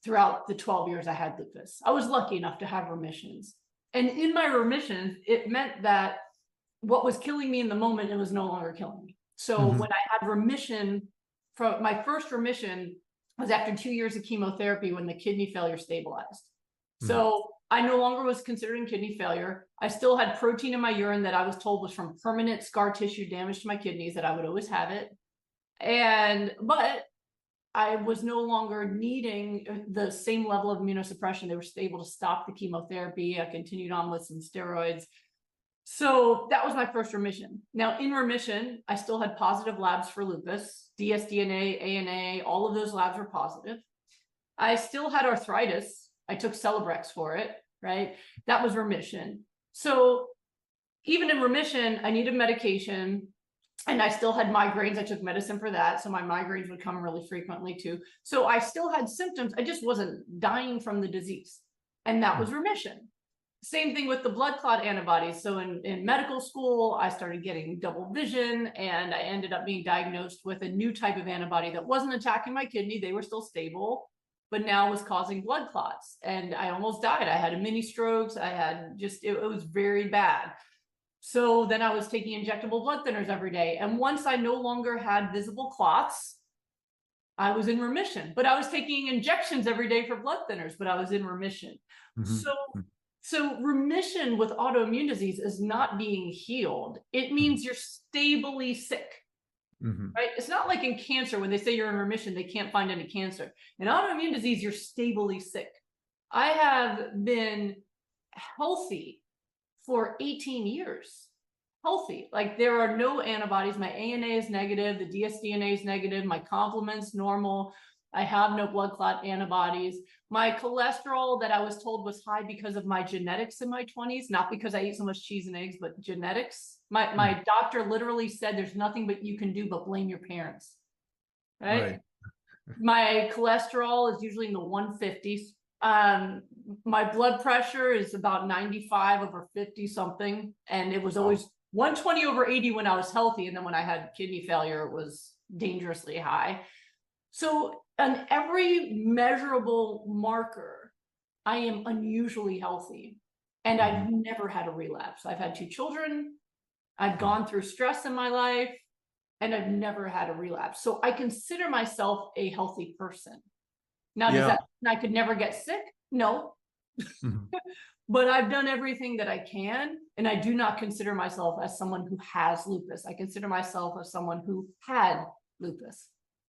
throughout the 12 years I had lupus. I was lucky enough to have remissions. And in my remissions, it meant that what was killing me in the moment, it was no longer killing me. So when I had remission, from my first remission was after 2 years of chemotherapy when the kidney failure stabilized. So I no longer was considering kidney failure. I still had protein in my urine that I was told was from permanent scar tissue damage to my kidneys, that I would always have it. But I was no longer needing the same level of immunosuppression. They were able to stop the chemotherapy. I continued on with some steroids. So that was my first remission. Now in remission, I still had positive labs for lupus, dsDNA, ANA, all of those labs were positive. I still had arthritis. I took Celebrex for it, right? That was remission. So even in remission, I needed medication and I still had migraines. I took medicine for that. So my migraines would come really frequently too. So I still had symptoms. I just wasn't dying from the disease. And that was remission. Same thing with the blood clot antibodies. So in medical school, I started getting double vision and I ended up being diagnosed with a new type of antibody that wasn't attacking my kidney. They were still stable, but now was causing blood clots. And I almost died. I had a mini strokes. I had just, it was very bad. So then I was taking injectable blood thinners every day. And once I no longer had visible clots, I was in remission, but I was taking injections every day for blood thinners, but I was in remission. So remission with autoimmune disease is not being healed. It means you're stably sick, right? It's not like in cancer, when they say you're in remission, they can't find any cancer. In autoimmune disease, you're stably sick. I have been healthy for 18 years, healthy. Like there are no antibodies. My ANA is negative. The dsDNA is negative. My complement's normal. I have no blood clot antibodies. My cholesterol that I was told was high because of my genetics in my 20s, not because I ate so much cheese and eggs, but genetics. My doctor literally said there's nothing but you can do but blame your parents, right? My cholesterol is usually in the 150s. My blood pressure is about 95 over 50 something. And it was always 120 over 80 when I was healthy. And then when I had kidney failure, it was dangerously high. So on every measurable marker, I am unusually healthy. And I've never had a relapse. I've had 2 children. I've gone through stress in my life, and I've never had a relapse. So I consider myself a healthy person. Now, does that mean I could never get sick? No. But I've done everything that I can, and I do not consider myself as someone who has lupus. I consider myself as someone who had lupus.